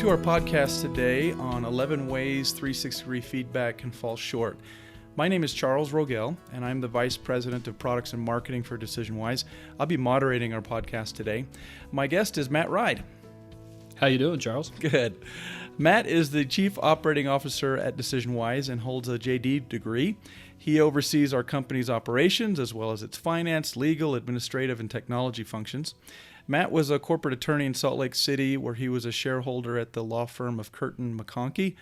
to our podcast today on 11 ways 360-degree feedback can fall short. My name is Charles Rogel, and I'm the Vice President of Products and Marketing for DecisionWise. I'll be moderating our podcast today. My guest is Matt Wride. How you doing, Charles? Good. Matt is the Chief Operating Officer at DecisionWise and holds a JD degree. He oversees our company's operations as well as its finance, legal, administrative, and technology functions. Matt was a corporate attorney in Salt Lake City, where he was a shareholder at the law firm of Curtin McConkie.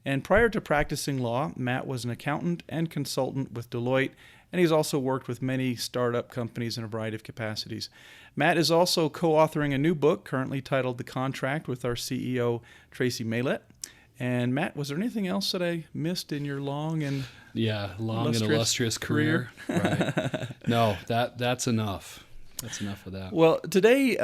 And prior to practicing law, Matt was an accountant and consultant with Deloitte, and he's also worked with many startup companies in a variety of capacities. Matt is also co-authoring a new book currently titled The Contract with our CEO, Tracy Maylett. And Matt, was there anything else that I missed in your long and illustrious career? Right. No, that's enough. That's enough of that. Well, today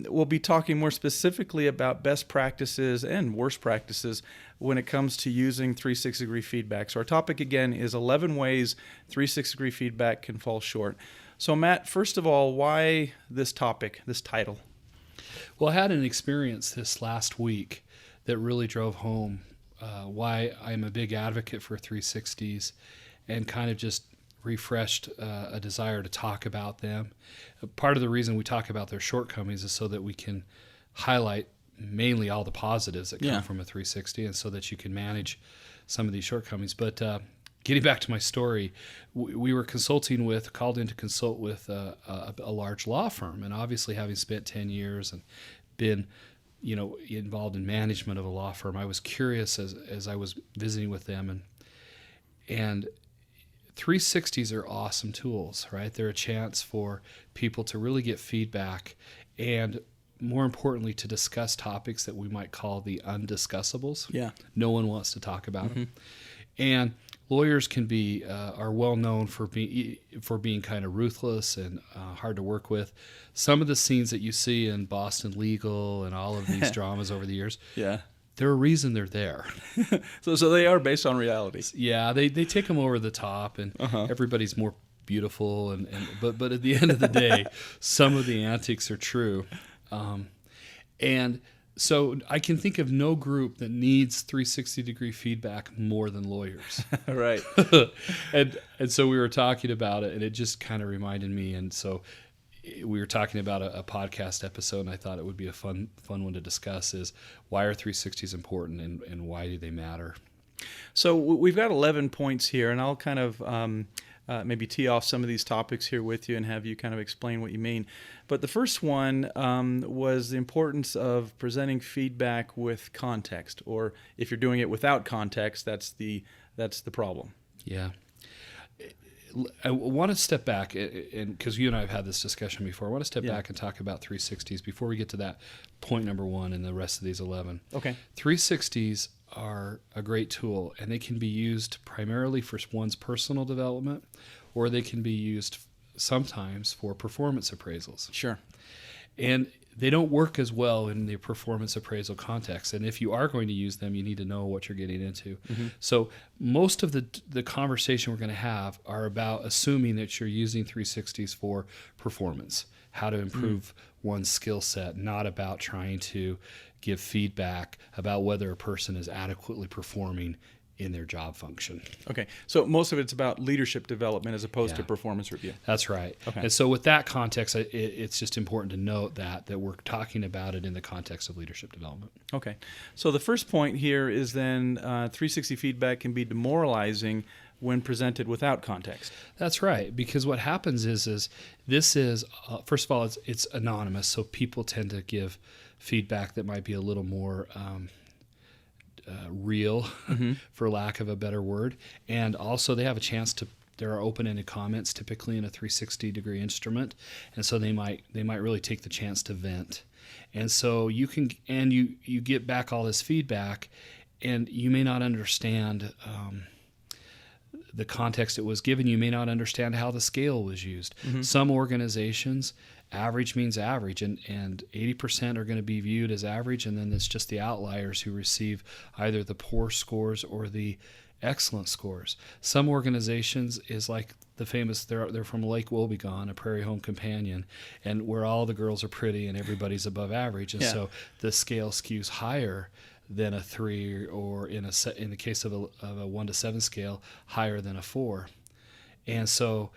we'll be talking more specifically about best practices and worst practices when it comes to using 360-degree feedback. So our topic again is 11 ways 360-degree feedback can fall short. So Matt, first of all, why this topic, this title? Well, I had an experience this last week that really drove home why I'm a big advocate for 360s and kind of just refreshed a desire to talk about them. Part of the reason we talk about their shortcomings is so that we can highlight mainly all the positives that come from a 360 and so that you can manage some of these shortcomings. But getting back to my story, we were called in to consult with a large law firm. And obviously having spent 10 years and been involved in management of a law firm, I was curious as I was visiting with them. And 360s are awesome tools, right? They're a chance for people to really get feedback and, more importantly, to discuss topics that we might call the undiscussables. Yeah. No one wants to talk about them. And lawyers are well known for being kind of ruthless and hard to work with. Some of the scenes that you see in Boston Legal and all of these dramas over the years, they're a reason they're there. So they are based on reality. Yeah, they take them over the top, and everybody's more beautiful. But at the end of the day, some of the antics are true. And so I can think of no group that needs 360-degree feedback more than lawyers. Right. And so we were talking about it, and it just kind of reminded me. And so we were talking about a podcast episode, and I thought it would be a fun one to discuss is why are 360s important and why do they matter? So we've got 11 points here, and I'll kind of maybe tee off some of these topics here with you and have you kind of explain what you mean. But the first one was the importance of presenting feedback with context, or if you're doing it without context, that's the problem. Yeah. I want to step back, and because you and I have had this discussion before, I want to step back and talk about 360s before we get to that point number one and the rest of these 11. Okay. 360s are a great tool, and they can be used primarily for one's personal development, or they can be used sometimes for performance appraisals. Sure. And they don't work as well in the performance appraisal context. And if you are going to use them, you need to know what you're getting into. So most of the conversation we're going to have are about assuming that you're using 360s for performance, how to improve one's skill set, not about trying to give feedback about whether a person is adequately performing in their job function. Okay. So most of it's about leadership development as opposed to performance review. That's right. Okay. And so with that context, it's just important to note that we're talking about it in the context of leadership development. Okay. So the first point here is then 360 feedback can be demoralizing when presented without context. That's right, because what happens is this is, first of all, it's anonymous, so people tend to give feedback that might be a little more real, for lack of a better word. And also they have a chance there are open-ended comments typically in a 360-degree instrument, and so they might really take the chance to vent. And so you get back all this feedback, and you may not understand the context it was given. You may not understand how the scale was used. Some organizations, average means average, and 80% are going to be viewed as average, and then it's just the outliers who receive either the poor scores or the excellent scores. Some organizations is like the famous, they're from Lake Wobegon, a Prairie Home Companion, and where all the girls are pretty and everybody's above average, and so the scale skews higher than a 3, or in the case of a 1 to 7 scale, higher than a 4. And so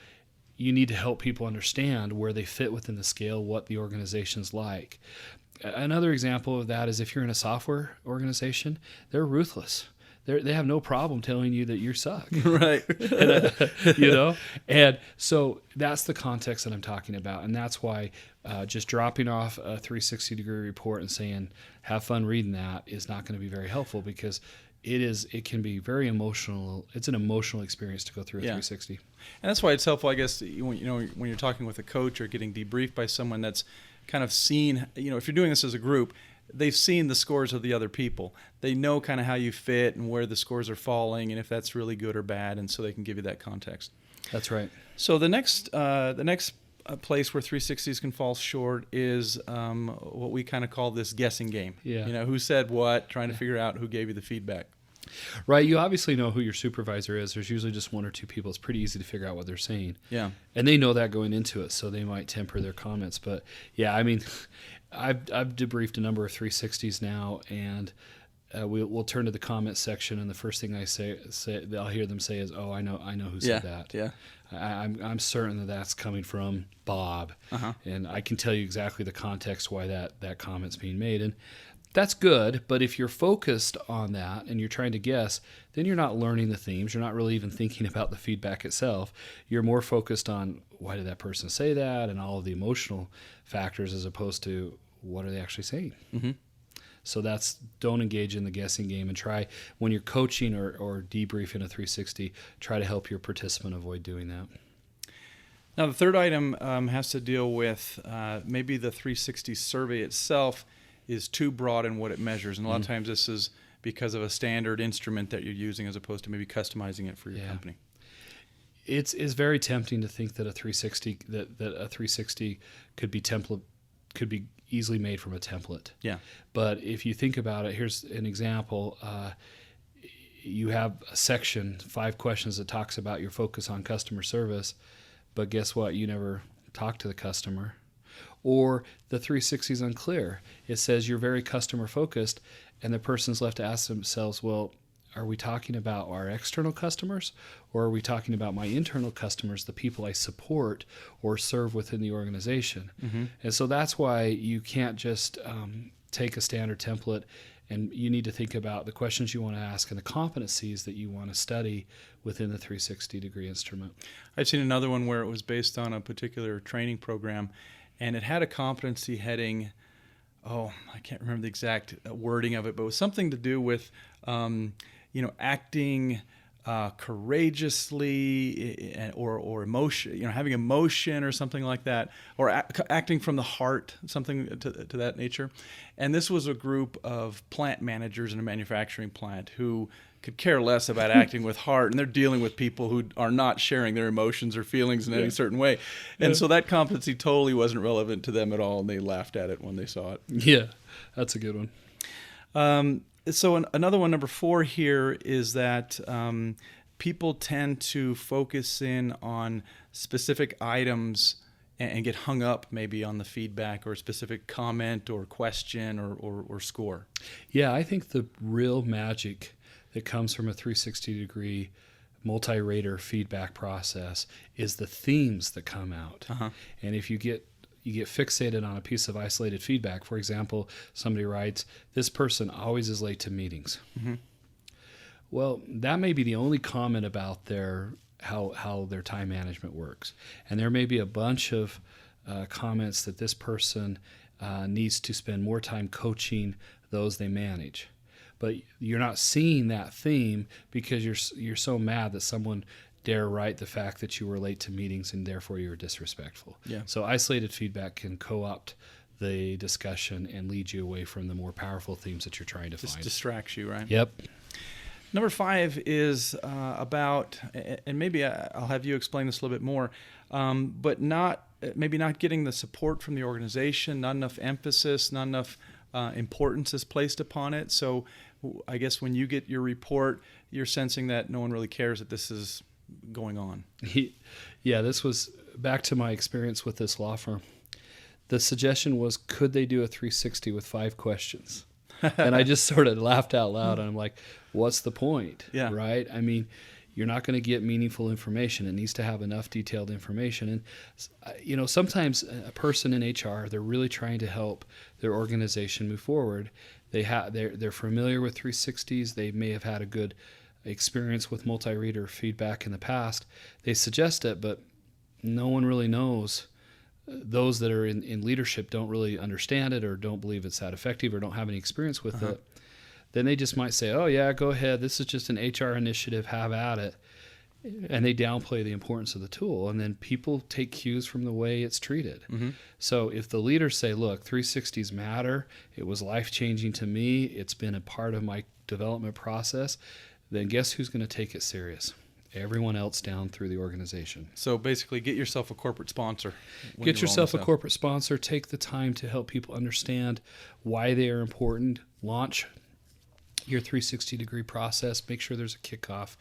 you need to help people understand where they fit within the scale, what the organization's like. Another example of that is if you're in a software organization, they're ruthless. They have no problem telling you that you suck. Right. And so that's the context that I'm talking about. And that's why just dropping off a 360-degree report and saying, have fun reading that is not going to be very helpful, because it can be very emotional. It's an emotional experience to go through a 360. And that's why it's helpful, I guess, when you're talking with a coach or getting debriefed by someone that's kind of seen, if you're doing this as a group, they've seen the scores of the other people. They know kind of how you fit and where the scores are falling and if that's really good or bad, and so they can give you that context. That's right. So the next place where 360s can fall short is what we kind of call this guessing game. Yeah. Who said what, trying to figure out who gave you the feedback. Right. You obviously know who your supervisor is. There's usually just 1 or 2 people. It's pretty easy to figure out what they're saying. Yeah. And they know that going into it, so they might temper their comments. But yeah, I mean, I've debriefed a number of 360s now, and we'll turn to the comment section, and the first thing I say I'll hear them say is, "Oh, I know who said that." Yeah. I'm certain that that's coming from Bob, and I can tell you exactly the context why that comment's being made, and that's good. But if you're focused on that and you're trying to guess, then you're not learning the themes. You're not really even thinking about the feedback itself. You're more focused on why did that person say that and all of the emotional factors, as opposed to what are they actually saying. Mm-hmm. So don't engage in the guessing game, and try, when you're coaching or debriefing a 360, try to help your participant avoid doing that. Now, the third item has to deal with maybe the 360 survey itself is too broad in what it measures. And a lot of times this is because of a standard instrument that you're using, as opposed to maybe customizing it for your company. It's very tempting to think that a 360 could be easily made from a template. Yeah. But if you think about it, here's an example. You have a section, 5 questions, that talks about your focus on customer service, but guess what? You never talk to the customer. Or the 360 is unclear. It says you're very customer focused, and the person's left to ask themselves, well, are we talking about our external customers, or are we talking about my internal customers, the people I support or serve within the organization? Mm-hmm. And so that's why you can't just take a standard template, and you need to think about the questions you want to ask and the competencies that you want to study within the 360-degree instrument. I've seen another one where it was based on a particular training program, and it had a competency heading. I can't remember the exact wording of it, but it was something to do with acting courageously, or emotion, having emotion or something like that, or acting from the heart, something to that nature. And this was a group of plant managers in a manufacturing plant who could care less about acting with heart, and they're dealing with people who are not sharing their emotions or feelings in any certain way. And so that competency totally wasn't relevant to them at all, and they laughed at it when they saw it. Yeah, that's a good one. So another one, number 4 here, is that people tend to focus in on specific items and get hung up maybe on the feedback or a specific comment or question or score. Yeah, I think the real magic that comes from a 360-degree multi-rater feedback process is the themes that come out. And if you get fixated on a piece of isolated feedback, for example, somebody writes, "This person always is late to meetings." Mm-hmm. Well, that may be the only comment about how their time management works. And there may be a bunch of comments that this person needs to spend more time coaching those they manage. But you're not seeing that theme because you're so mad that someone dare write the fact that you were late to meetings and therefore you were disrespectful. Yeah. So isolated feedback can co-opt the discussion and lead you away from the more powerful themes that you're trying to find. Just distracts you, right? Yep. Number 5 is about, and maybe I'll have you explain this a little bit more, but maybe not getting the support from the organization, not enough emphasis, not enough importance is placed upon it. So I guess when you get your report, you're sensing that no one really cares that this is going on. Yeah, this was back to my experience with this law firm. The suggestion was, could they do a 360 with 5 questions? And I just sort of laughed out loud. And I'm like, what's the point? Yeah. Right? I mean, you're not going to get meaningful information. It needs to have enough detailed information. And, sometimes a person in HR, they're really trying to help their organization move forward. They're familiar with 360s. They may have had a good experience with multi-reader feedback in the past. They suggest it, but no one really knows. Those that are in leadership don't really understand it or don't believe it's that effective or don't have any experience with it. Then they just might say, oh, yeah, go ahead. This is just an HR initiative. Have at it. And they downplay the importance of the tool. And then people take cues from the way it's treated. So if the leaders say, look, 360s matter, it was life-changing to me, it's been a part of my development process, then guess who's going to take it serious? Everyone else down through the organization. So basically, get yourself a corporate sponsor. Get yourself a corporate sponsor. Take the time to help people understand why they are important. Launch your 360-degree process. Make sure there's a kickoff.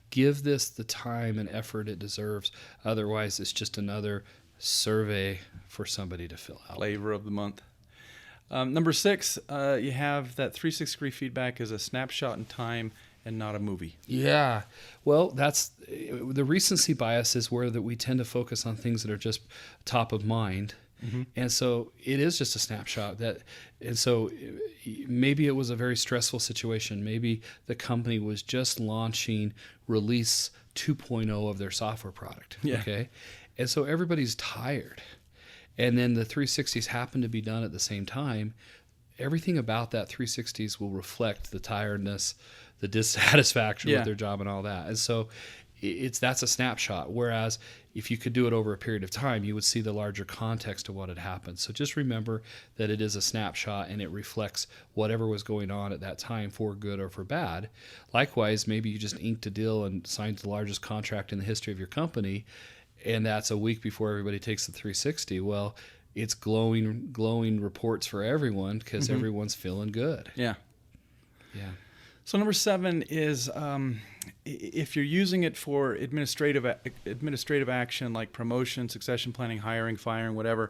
Give this the time and effort it deserves. Otherwise, it's just another survey for somebody to fill out. Flavor of the month. Number 6, you have that 360-degree feedback is a snapshot in time and not a movie. Yeah. Well, that's the recency bias is where that we tend to focus on things that are just top of mind. And so it is just a snapshot and so maybe it was a very stressful situation. Maybe the company was just launching release 2.0 of their software product. Yeah. Okay. And so everybody's tired. And then the 360s happen to be done at the same time. Everything about that 360s will reflect the tiredness, the dissatisfaction with their job and all that. And so that's a snapshot. Whereas if you could do it over a period of time, you would see the larger context of what had happened. So just remember that it is a snapshot and it reflects whatever was going on at that time for good or for bad. Likewise, maybe you just inked a deal and signed the largest contract in the history of your company, and that's a week before everybody takes the 360. Well, it's glowing reports for everyone because everyone's feeling good. Yeah. Yeah. So number 7 is if you're using it for administrative action like promotion, succession planning, hiring, firing, whatever,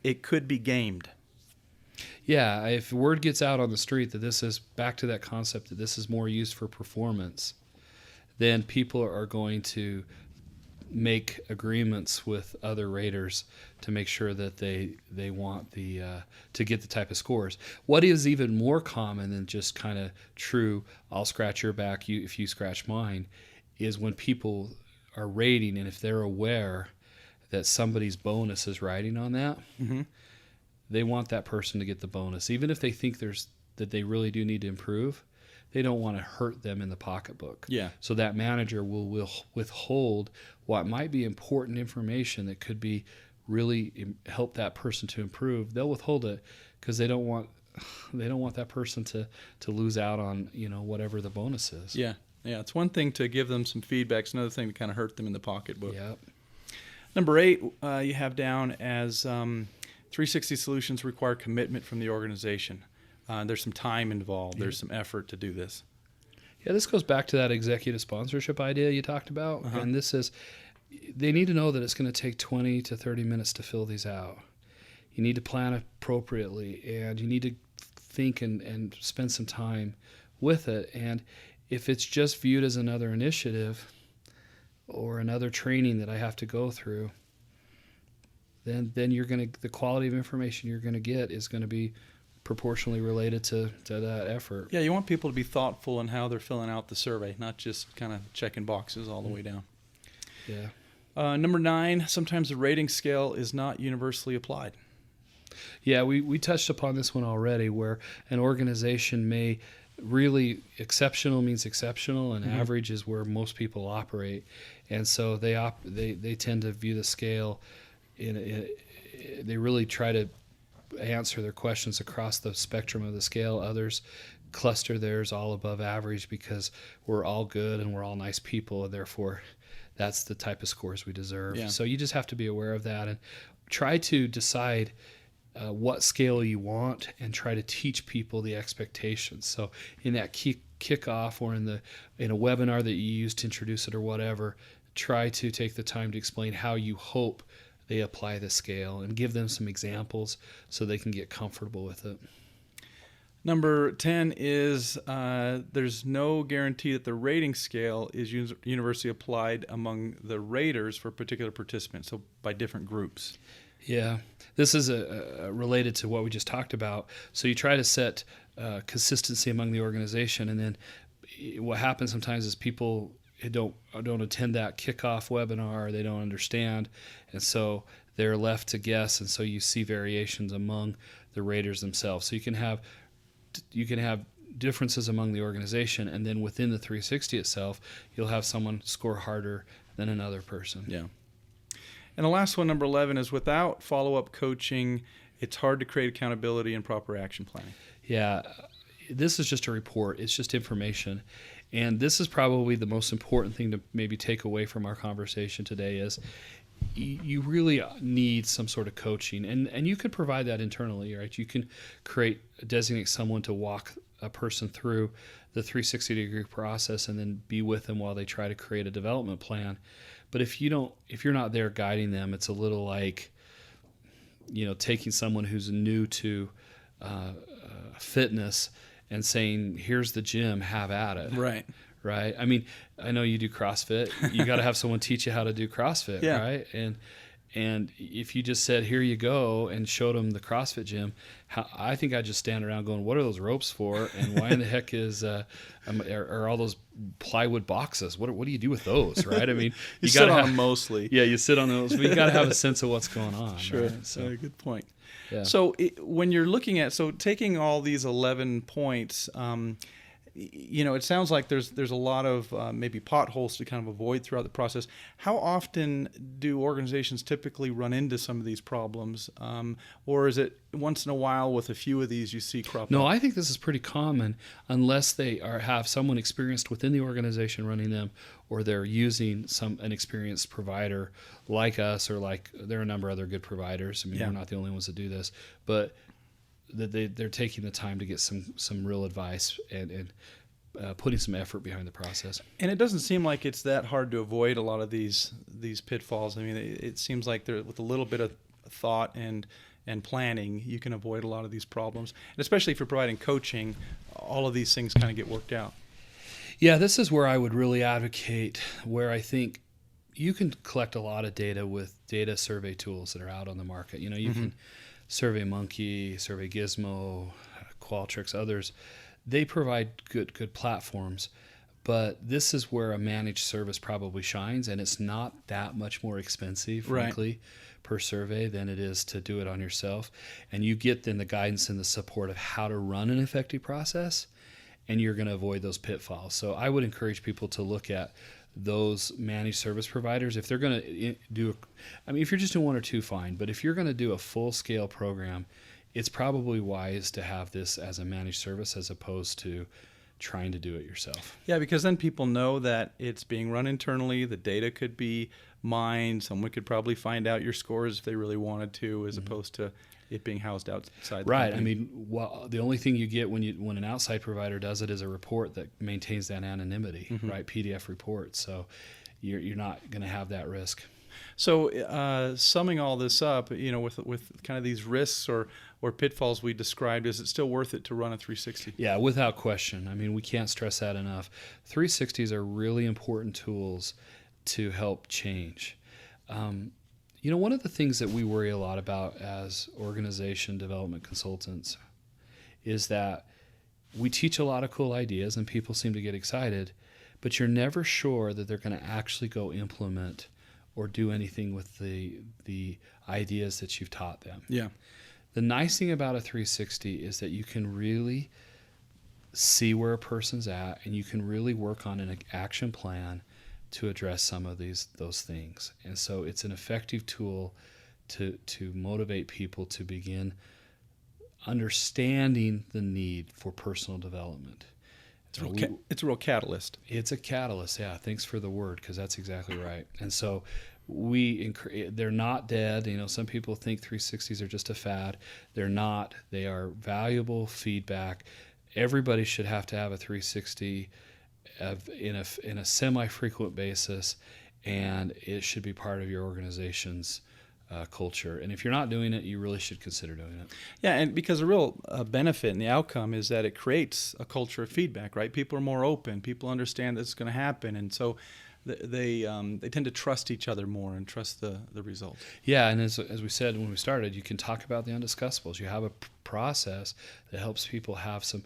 it could be gamed. Yeah, if word gets out on the street that this is back to that concept that this is more used for performance, then people are going to make agreements with other raters to make sure that they want to get the type of scores. What is even more common than just kind of true, I'll scratch your back if you scratch mine, is when people are rating and if they're aware that somebody's bonus is riding on that, they want that person to get the bonus. Even if they think that they really do need to improve, they don't want to hurt them in the pocketbook. Yeah. So that manager will withhold what might be important information that could be really help that person to improve. They'll withhold it because they don't want that person to lose out on whatever the bonus is. Yeah. It's one thing to give them some feedback. It's another thing to kind of hurt them in the pocketbook. Yep. Number 8, you have down as 360 solutions require commitment from the organization. There's some time involved. There's some effort to do this. Yeah, this goes back to that executive sponsorship idea you talked about. And this is, they need to know that it's going to take 20 to 30 minutes to fill these out. You need to plan appropriately, and you need to think and spend some time with it. And if it's just viewed as another initiative or another training that I have to go through, then the quality of information you're going to get is going to be proportionally related to that effort. Yeah, you want people to be thoughtful in how they're filling out the survey, not just kind of checking boxes all the way down. Yeah. Number 9, sometimes the rating scale is not universally applied. Yeah, we touched upon this one already, where an organization may really exceptional means exceptional, and average is where most people operate, and so they tend to view the scale they really try to answer their questions across the spectrum of the scale. Others cluster theirs all above average because we're all good and we're all nice people, and therefore that's the type of scores we deserve. Yeah. So you just have to be aware of that and try to decide what scale you want and try to teach people the expectations. So in that kickoff or in a webinar that you use to introduce it or whatever, try to take the time to explain how you hope they apply the scale and give them some examples so they can get comfortable with it. Number 10 is there's no guarantee that the rating scale is universally applied among the raters for particular participants, so by different groups. Yeah, this is related to what we just talked about. So you try to set consistency among the organization, and then what happens sometimes is people don't attend that kickoff webinar, they don't understand, and so they're left to guess, and so you see variations among the raters themselves. So you can have differences among the organization, and then within the 360 itself, you'll have someone score harder than another person. Yeah. And the last one, number 11, is without follow-up coaching, it's hard to create accountability and proper action planning. Yeah, this is just a report. It's just information. And this is probably the most important thing to maybe take away from our conversation today is you really need some sort of coaching. And you can provide that internally, right? You can designate someone to walk a person through the 360-degree process and then be with them while they try to create a development plan. But if you're not there guiding them, it's a little like, taking someone who's new to fitness and saying, "Here's the gym, have at it." Right. I mean, I know you do CrossFit. You got to have someone teach you how to do CrossFit, yeah. Right? And if you just said, "Here you go," and showed them the CrossFit gym, I think I'd just stand around going, "What are those ropes for? And why in the heck are all those plywood boxes? What do you do with those?" Right? I mean, you sit on them mostly. Yeah, you sit on those, but you got to have a sense of what's going on. Sure. Right? So good point. Yeah. So when you're looking at taking all these 11 points. It sounds like there's a lot of maybe potholes to kind of avoid throughout the process. How often do organizations typically run into some of these problems? Or is it once in a while with a few of these you see crop up? No, I think this is pretty common unless they have someone experienced within the organization running them, or they're using an experienced provider like us, or like there are a number of other good providers. I mean, We're not the only ones that do this, but they're taking the time to get some real advice and putting some effort behind the process. And it doesn't seem like it's that hard to avoid a lot of these pitfalls. I mean, it seems like with a little bit of thought and planning, you can avoid a lot of these problems. And especially if you're providing coaching, all of these things kind of get worked out. Yeah, this is where I would really advocate, where I think you can collect a lot of data with data survey tools that are out on the market. You can SurveyMonkey, Survey Gizmo, Qualtrics, others. They provide good platforms, but this is where a managed service probably shines, and it's not that much more expensive, frankly, per survey than it is to do it on yourself. And you get then the guidance and the support of how to run an effective process, and you're going to avoid those pitfalls. So I would encourage people to look at those managed service providers. If they're going to if you're just doing one or two, fine. But if you're going to do a full-scale program, it's probably wise to have this as a managed service as opposed to trying to do it yourself. Yeah, because then people know that it's being run internally. The data could be mined. Someone could probably find out your scores if they really wanted to, as opposed to it being housed outside. Right. I mean, the only thing you get when an outside provider does it is a report that maintains that anonymity, right? PDF report. So you're not going to have that risk. So summing all this up, with kind of these risks or pitfalls we described, is it still worth it to run a 360? Yeah, without question. I mean, we can't stress that enough. 360s are really important tools to help change. One of the things that we worry a lot about as organization development consultants is that we teach a lot of cool ideas and people seem to get excited, but you're never sure that they're going to actually go implement or do anything with the ideas that you've taught them. Yeah. The nice thing about a 360 is that you can really see where a person's at, and you can really work on an action plan to address some of those things. And so it's an effective tool to motivate people to begin understanding the need for personal development. It's a real catalyst. It's a catalyst, yeah. Thanks for the word, because that's exactly right. And so they're not dead. Some people think 360s are just a fad. They're not. They are valuable feedback. Everybody should have to have a 360 in a semi-frequent basis, and it should be part of your organization's culture. And if you're not doing it, you really should consider doing it. Yeah, and because the real benefit and the outcome is that it creates a culture of feedback, right? People are more open. People understand that it's going to happen, and so they tend to trust each other more and trust the result. Yeah, and as we said when we started, you can talk about the undiscussables. You have a process that helps people have some.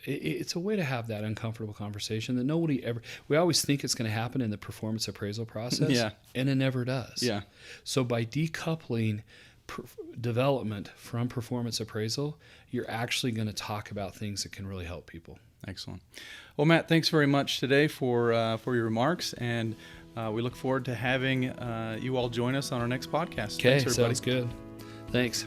It's a way to have that uncomfortable conversation that nobody ever. We always think it's going to happen in the performance appraisal process, Yeah. and it never does. Yeah. So by decoupling development from performance appraisal, you're actually going to talk about things that can really help people. Excellent. Well, Matt, thanks very much today for your remarks, and we look forward to having you all join us on our next podcast. Okay, Thanks, everybody. sounds good. Thanks.